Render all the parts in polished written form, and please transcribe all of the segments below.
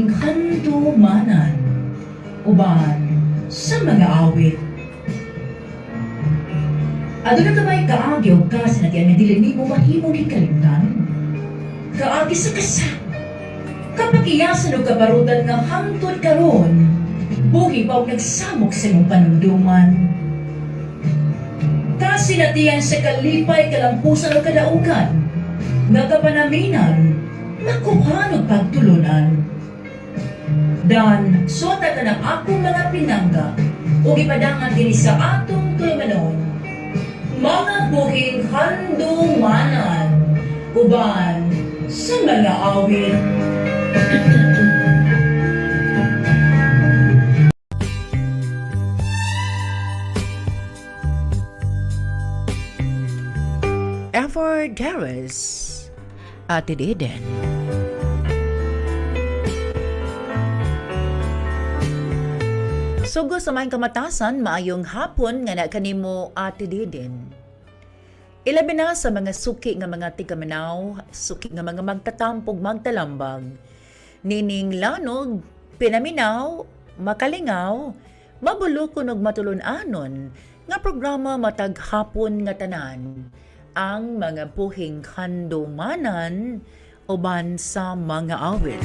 buhing handumanan uban sa mga awit. Ado na kamay kaagyaw ka sa nagyan nga dili nimo mahimong hikalimtan. Kaagi sa kasa. Kapag iyasan o kabarutan nga hangtod karon, buhi pa o nagsamok sa imong panunduman. Kasinatiyan sa kalipay kalampusan o kadaugan, nga kapanaminan, makuhan o pagtulunan. Dan, suota ka ng akong mga pinangga, o ipadangan din sa atong tulmanon, mga buhing handumanan, uban sa mga awit. Ever Daris, Ate Eden. Sugo sa maing kamatasan, maayong hapon nga na kanimo Ate Eden. Ilabi na sa mga suki nga mga tikamanaw, suki nga mga magtatampog magtalambag, nining lanog, pinaminaw, makalingaw, mabulukon og matulun-anon, nga programa matag hapon nga tanan, ang mga buhing handumanan uban sa mga awit.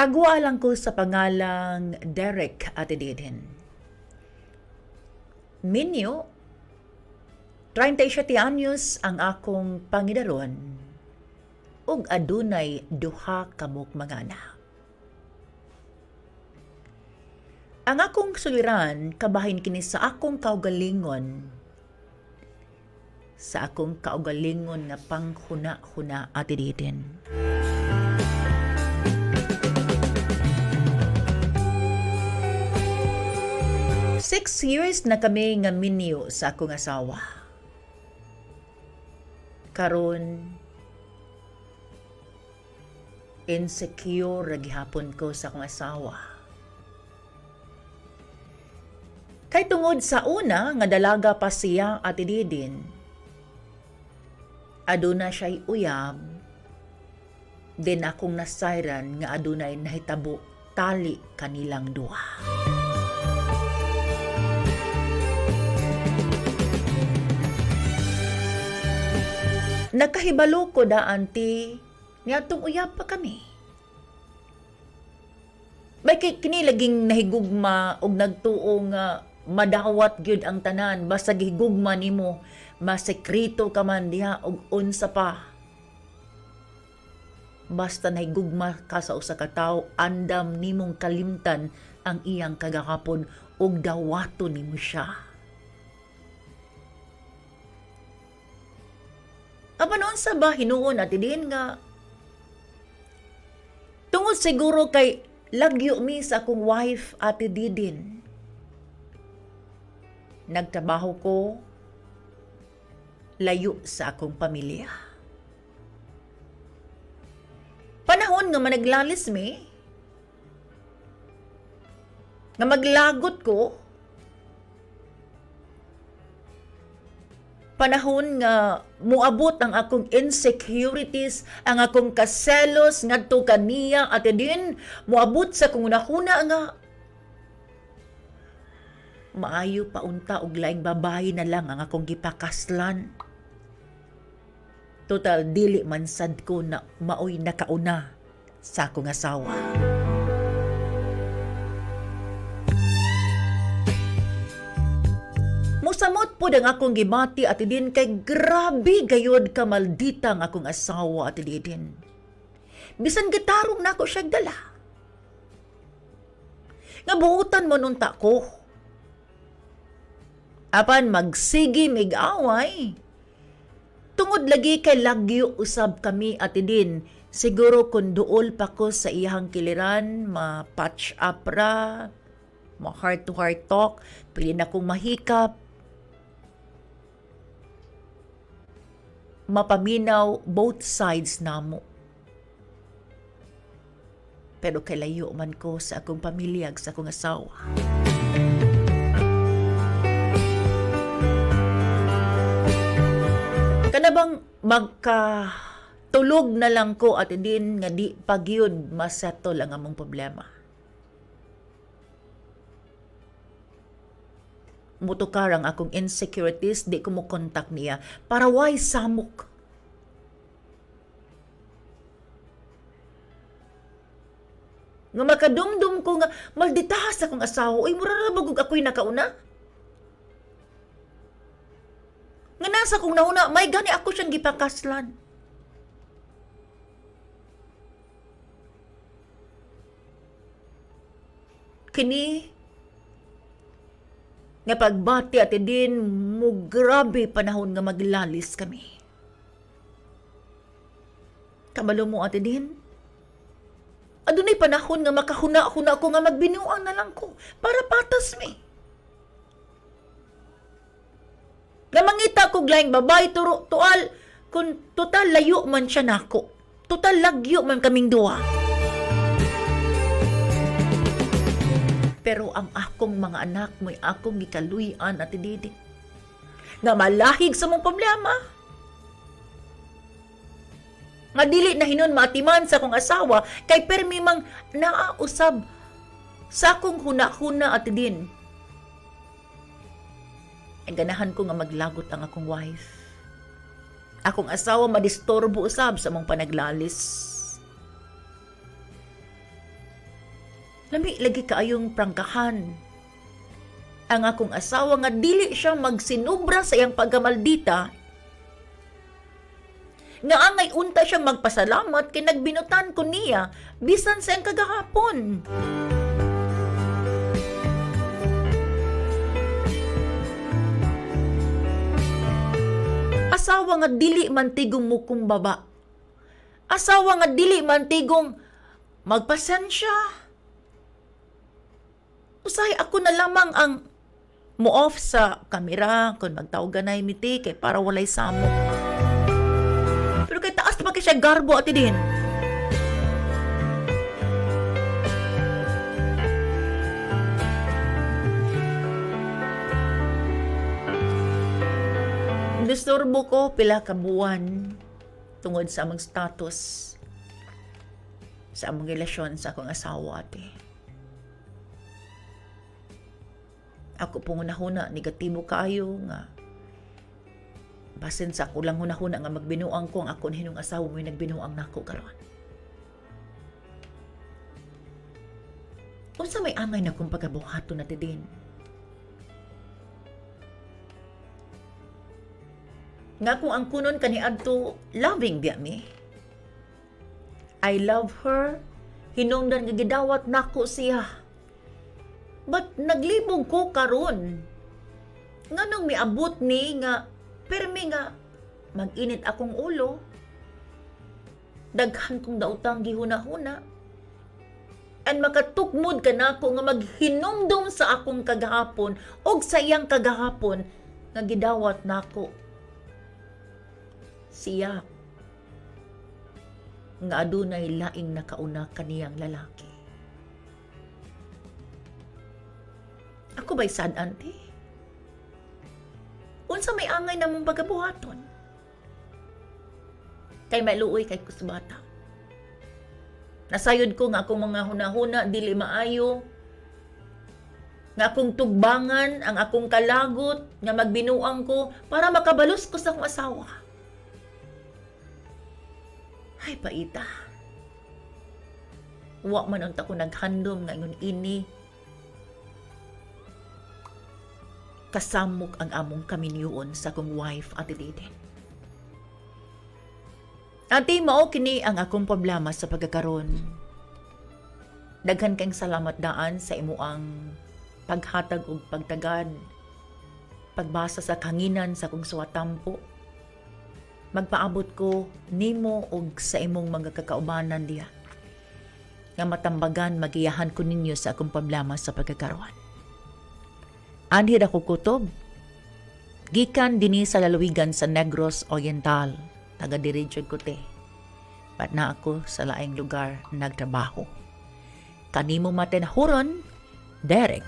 Tagwa lang ko sa pangalang Derek Ate Deden. Minyo, 37 anyos ang akong pangidaron ug adunay duha kamok mga anak. Ang akong suliran kabahin kini sa akong kaugalingon, sa akong kaugalingon nga panghuna-huna Ate Deden. 6 years na kami nga minyo sa akong asawa. Karon insecure gihapon ko sa akong asawa. Kay tungod sa una nga dalaga pa siya Ate Deden, aduna siya'y uyab, din akong nasayran nga adunay nahitabo tali kanilang duha. Nakahibalo ko da, auntie, niyatong uyab pa kami. May kini laging nahigugma og nagtuo nga madawat gyud ang tanan, basta gihigugma nimo, masekreto ka man diha og unsa pa. Basta nahigugma ka sa usa ka tawo, andam nimong kalimtan ang iyang kagahapon og dawato nimo siya. Apa noon sa ba hinuon Ate Din nga tungod siguro kay lagyo mi sa akong wife Ate Didin. Nagtrabaho ko layo sa akong pamilya. Panahon nga managlalis mi nga maglagot ko, panahon nga muabot ang akong insecurities, ang akong kaselos ngadto kaniya Ate Din, muabot sa kung unahuna nga maayo pa unta og laing babae na lang ang akong gipakaslan. Total dili man sad ko na maoy nakauna sa akong asawa. Musamot po ang akong gibati Ate Din kay grabe gayod ka maldita ang akong asawa Ate Din. Bisan gitarong na ako siya dala. Nga buutan mo nunta ko. Apan magsigi mig-away. Tungod lagi kay lagyo usab kami Ate Din. Siguro kung duol pa ko sa iyang kiliran, ma-patch up ra, ma-heart-to-heart talk, pili na kong mahikap, mapaminaw both sides namo. Pero kalayo man ko sa akong pamilya, sa akong asawa. Kana bang magkatulog na lang ko at din nga di pagyud masettle ang among problema. Mutukar ang akong insecurities, di ko mo contact niya para why samok. Nga makadumdum ko nga malditahas akong asawa, uy mura na bagog ako'y nakauna. Nga nasa kong nauna, may gani ako siyang gipakaslan. Kini nga pagbati at din mo grabe panahon nga maglalis kami. Kabalo mo ate din? Adunay panahon nga makahuna-huna ko nga magbinuang na lang ko para patas mi. Nga mangita ko glaing babay tual kung total layo man siya nako. Total lagyo man kaming duwa. Pero ang akong mga anak mo'y akong gikaluyan at ididi. Nga malahig sa mong problema. Nga dili na hinon matiman sa akong asawa kay permi mang naausab sa akong huna-huna at din. Ang ganahan ko nga maglagot ang akong wife. Akong asawa madistorbo usab sa mong panaglalis. Lami lagi kaayong prangkahan. Ang akong asawa nga dili siya magsinubra sa iyang paggamaldita. Nga angay unta siya magpasalamat kay nagbinutan ko niya bisan sa iyang kagahapon. Asawa nga dili man tigong mukumbaba. Asawa nga dili man tigong magpasensya. Usahay ako na lamang ang mo-off sa kamera kung magtawagan na imiti kay para walay samok. Pero kay taas pa kay siya garbo ati din. Disturbo ko pila ka buwan tungod sa among status sa among relasyon sa akong asawa ate. Ako pong hunahuna, negatibo kaayo nga. Basin sa ako lang hunahuna nga magbinuang ko ang akong hinong asawa mo nagbinuang nako karon. Unsa may angay na kung pagabuhaton na din. Nga kung ang kunon kaniadto loving biya mi. I love her, hinungdan nga gidawat nako siya. But naglibog ko karon. Nganong miabot ni nga permi nga mag-init akong ulo. Daghan kong daotang gihuna-huna. And makatukmod ka na ako nga maghinumdum sa akong kagahapon o sa iyang kagahapon nga gidawat nako. Siya nga adunay laing nakauna kaniyang lalaki. Ako ba'y sad, auntie? Unsa may angay na mong pagabuhaton? Kay maluoy kay kusbata. Nasayod ko nga akong mga hunahuna dili maayo. Nga akong tugbangan ang akong kalagot nga magbinuang ko para makabalos ko sa akong asawa. Ay, paita. Wa man unta ko naghandom ngayon ini. Kasamok ang among kaminyoon sa akong wife at ididin. Ate, mao kini ang akong problema sa pagkakaroon. Daghan kang salamat daan sa imuang paghatag og pagtagad, pagbasa sa kanginan sa akong suwatampo. Magpaabot ko nimo og sa imong mga kakaubanan diha. Nga matambagan magiyahan ko ninyo sa akong problema sa pagkakaroon. Anhid ako kutob. Gikan dini sa lalawigan sa Negros Oriental. Taga-diretsyon ko te. Pat na ako sa laing lugar nagtrabaho. Kanimo matenhuron, Derek.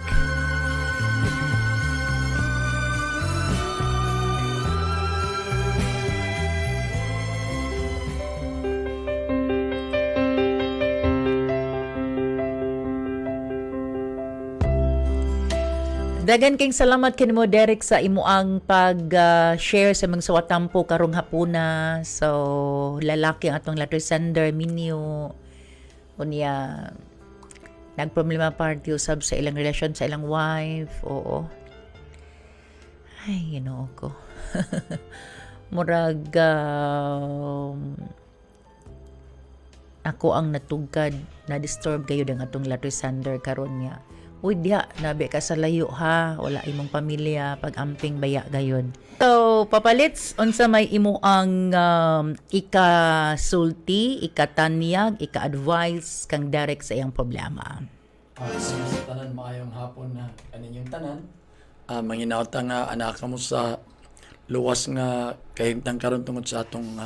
Dagan king salamat kinimo Derek sa imuang pag-share sa mga sawatampo karong hapuna. So lalaki ang atong letter sender Minyo. Unya nagproblema party usab sa ilang relasyon sa ilang wife. Oo. Ay, ko. Murag ako ang natugkad na disturb kayo ang atong letter sender karon niya. Uy, diha, nabi ka sa layo ha. Wala imong pamilya, pag-amping baya gayon. So, papalits, unsa may imo ang ika-sulti, ika-tanyag, ika-advise kang Derek sa iyang problema. Sa tanan, maayong hapon na kaninyong tanan. Manginauta nga anak mo sa luwas nga kahimtang karon tungod sa atong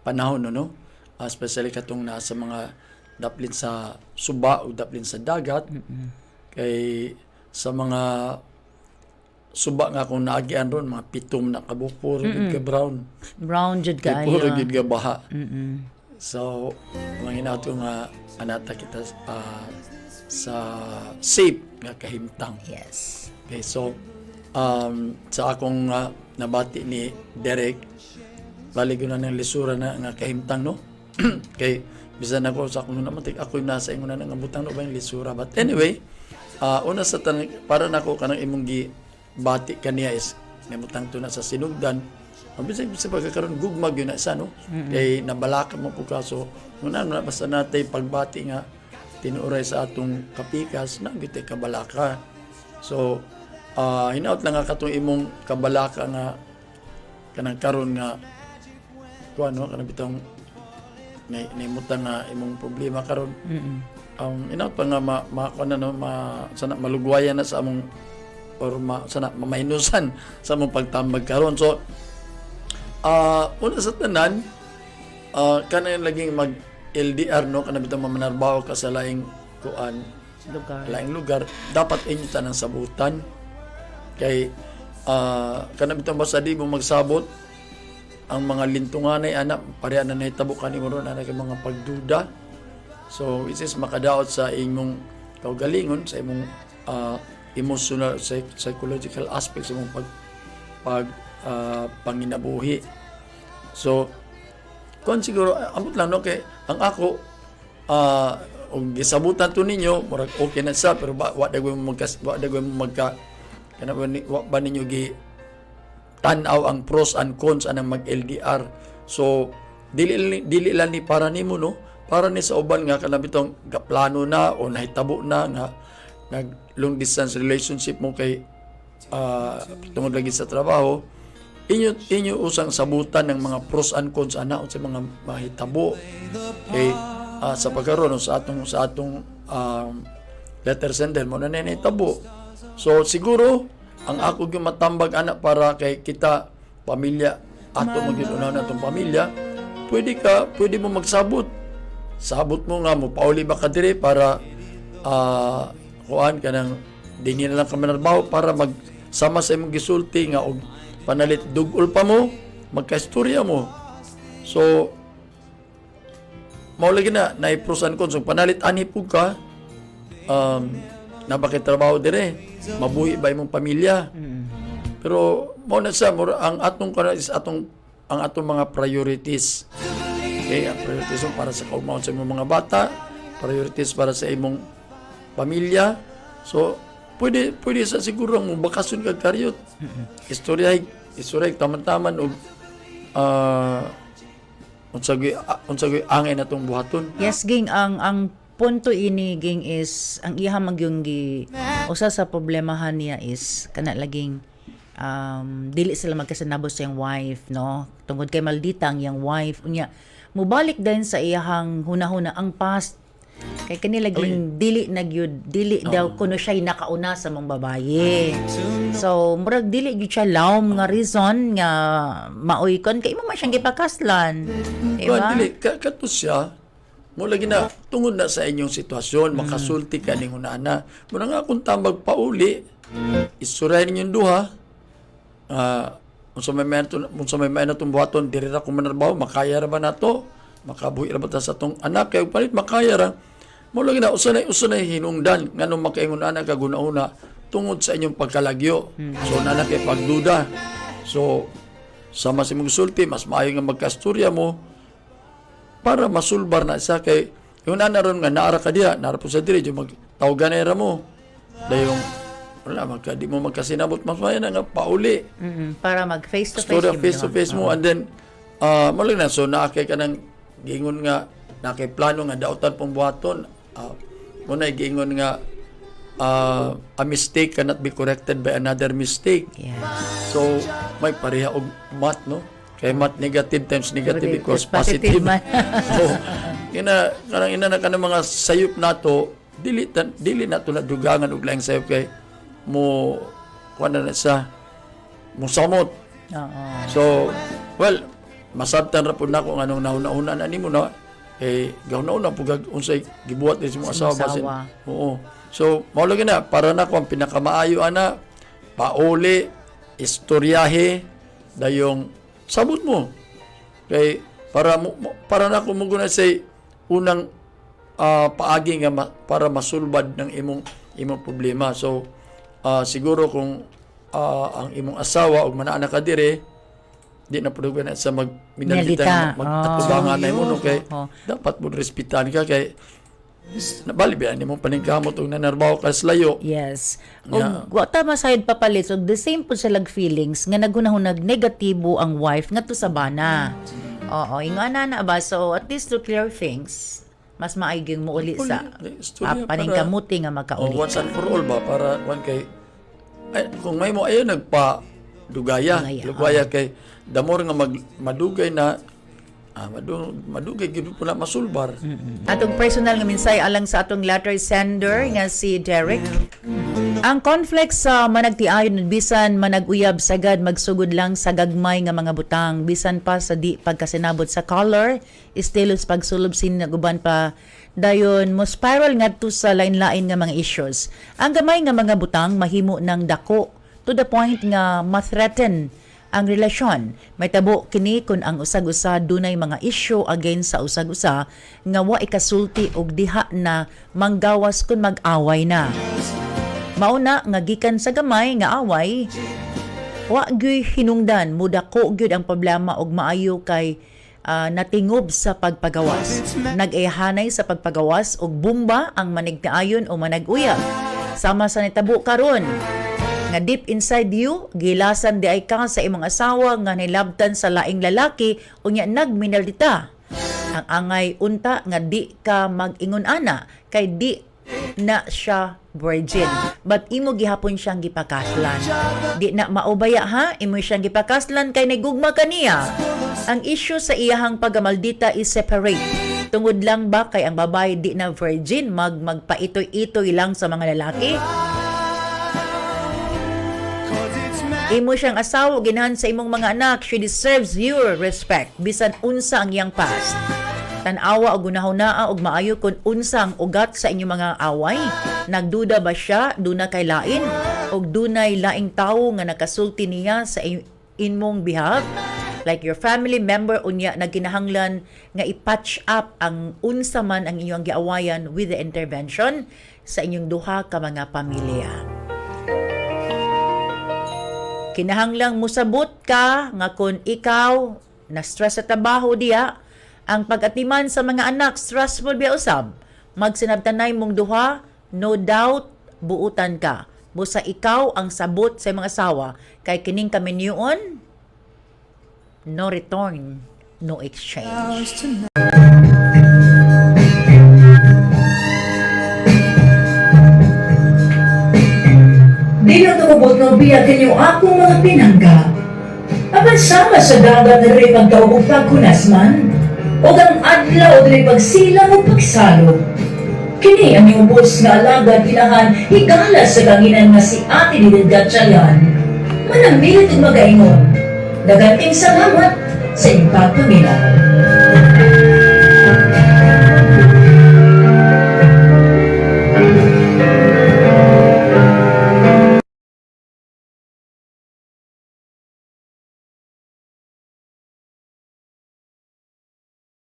panahon, no? Especially katong nasa mga daplin sa suba o daplin sa dagat. Kay sa mga suba nga kung naagian ron, mga pitom na kabukpuro, gid ka brown. Brown jud Kay puro kaayo. gid ka baha. So, manginauta nga anata kita sa safe nga kahimtang. Yes. Okay, so sa akong nabati ni Derek, bali ko na ng lisura na nga kahimtang, no? Kay bisan ako sa akong naman ako yung nasa ingon na nga butang no ba yung lisura. But anyway, una sa para nako kanang imong gibati kaniya is namutang to na sa sinugdan. Bisan pagkakaroon gugmag yun na isa, no? Kay nabalaka mo po kaso una basta natay pagbati nga tinuray sa atong kapikas na gitay kabalaka. So hinaut lang nga katong imong kabalaka nga kanang karon nga kuano kanang bitong naimutang nga imong problema karon. Hinaut pa nga sana malugwayan na sa among or sana mamahinusan sa among pagtambag karon. So una sa tanan kanang laging mag LDR, no, kanang bitong mamanarbaho ka sa laing kuan laing lugar, dapat inyo tanang sabutan. Kay kanang bitong basta di mo magsabot ang mga lintunganay anak pareha na nahitabo kanimo ron anak yung mga pagduda. So which is makadaot sa imong kaugalingon, sa imong emotional psychological aspects sa imong panginabuhi. So kung siguro ambot lang, no, kay ang ako og gisabutan to ninyo murag okay na sa pero wa dagway mo magka kana ba ninyo gi tan-aw ang pros and cons anang mag LDR. So dili lang ni para nimo, no, para ni sa uban nga kana bitong plano na o nahitabo na nga nag long distance relationship mo kay tungod lagi sa trabaho, inyo usang sabutan ng mga pros and cons ana sa mga mahitabo kay sa pagkaroon sa atong letter sender mo na nahitabo. So siguro ang ako yung matambag anak para kay kita pamilya ato maginunaw na atong pamilya, pwede mo magsabot. Sabot mo nga mo pauli ba ka dire para kuan kanang dinhi na lang ka manarbaho para magsama sa imong gisulti nga og panalit dugol pa mo magkaistorya mo. So mao lagi na naiprosan ko so panalit ani pug ka nabakit trabaho dire mabuhi ba imong pamilya. Pero mao na sa ang atong ang atong mga priorities. Okay, ang priorities para sa kaugmaon sa imong mga bata, priorities para sa imong pamilya. So pwede sa siguro mo bakasyon kag karyot. Istorya taman-taman og unsagay angay natong buhaton. Yes, ging ang punto ini ging is ang iha magyung gi usa sa problemahan niya is kana laging dili sila magkasanabos sa iyang wife, no, tungod kay maldita ang iyang wife unya mubalik din sa iyahang hunahuna ang past kay kani laging dili daw kuno siya nakauna sa mong babaye. So murag dili gyud siya lawom nga reason nga maoy kon kay mo man siyang gipakaslan, diba? Dili kato siya mo lagi na tungod na sa inyong sitwasyon makasulti ka ning unana mo na nga kung tambag pauli isuray ninyong duha unsa may man atong buhaton diri ra ko manarbaho makaya ra ba nato makabuhi ra ba ta sa atong anak kay palit makaya ra mo lagi na usanay hinungdan nganong makaingon ana ka guna-una tungod sa inyong pagkalagyo. So na kay pagduda. So sama si mong sulti, mas maayo nga magkasturya mo para masulbar na siya kay yung naron nga naara ka diya, naara po sa diri, yung magtawganera mo. Dayong wala di mo magkasinabot mas maayo na nga pauli. Para mag face to face. Story face to face mo and then maling na so naakay ka ng gingon nga nakay plano nga dautan pong buhaton. Muna gingon nga a mistake cannot be corrected by another mistake. Yeah. So may pareha og math no. Kay math negative times negative Correct. equals It's positive positive. man. So kanang ina na kanang mga sayop nato dili nato na dugangan og laing sayop kay mo kuan na sa mo samot. Oo. So well masabtan ra pud nako nganong nauna-una na nimo na gawna-una pugag unsay gibuhat ni sa mga asawa basin. Oo. So mao lagi na para nako ang pinakamaayo ana pauli istoryahe dayong sabot mo kay para nako mo guna say unang paagi nga para masulbad ng imong problema. So siguro kung ang imong asawa og manaanak ka dire di na pud na sa magminalita mag-atubangan na mo no kay dapat mo respetan ka kay nabali ba ni mo paningkamot og nanarbaho ka sa layo. Yes. Yeah. Og wa ta masayod papalit og the same po sila feelings nga nagunahon negatibo ang wife ngadto sa bana. Oo, ingana na ba so at least to clear things. Mas maayong mo uli sa paningkamuti nga magkauli. Once and for all ba para kay kung may mo ayo nagpa dugaya kay damor nga madugay na madugay gid po na masulbar. Atong personal nga minsay alang sa atong letter sender nga si Derek. Ang conflict sa managtiayon bisan manag-uyab sagad magsugod lang sa gagmay nga mga butang bisan pa sa di pagkasinabot sa color estilos pagsulob sin naguban pa dayon mo spiral ngadto sa lain-lain nga mga issues. Ang gamay nga mga butang mahimo ng dako to the point nga ma-threaten ang relasyon. May tabo kini kung ang usag-usa dunay mga issue against sa usag-usa nga wa ikasulti og diha na manggawas kung mag-away na. Mauna nga gikan sa gamay nga away, wa gyud hinungdan mudako gyud ang problema og maayo kay natingob sa pagpagawas. Nag-ehanay sa pagpagawas og bumba ang manigtaayon o manag-uyab. Sama sa nitabo karon nga deep inside you, gilasan di ay ka sa imong asawa nga nilabtan sa laing lalaki unya nagminaldita. Ang angay unta nga di ka mag-ingon ana kay di na siya virgin. But imo gihapon siyang gipakaslan. Di na maubaya ha, imo siyang gipakaslan kay nagugma kaniya. Ang issue sa iyahang pagamaldita is separate. Tungod lang ba kay ang babae di na virgin magpaitoy-itoy lang sa mga lalaki? Imo siyang asawa ginahan sa imong mga anak, she deserves your respect bisan unsa ang iyang past. Tan-awa og gunahuna og maayo kun unsa ang ugat sa inyong mga away. Nagduda ba siya duna kay lain og dunay laing tawo nga nakasulti niya sa imong behalf? Like your family member unya nagkinahanglan nga i-patch up ang unsa man ang inyong giawayan with the intervention sa inyong duha ka mga pamilya. Kinahanglang musabot ka nga kung ikaw na-stress sa trabaho diya, ang pag-atiman sa mga anak stressful biya usab. Magsinabtanay mong duha, no doubt buutan ka. Busa ikaw ang sabot sa mga asawa kay kining kaminyoon, no return, no exchange. Di na tumubot ng biyakin yung akong mga pinangga. Apan sama sa dagat na rin pagtawag og pagkunasman, o ang adlaw rin pagsilang o pagsalo. Kini ang yung bus nga alagad kinahan higala sa kanginan nga si Ate Didid Gatchayan. Manamilit og magaingon. Daganting salamat sa inyong pagpaminaw.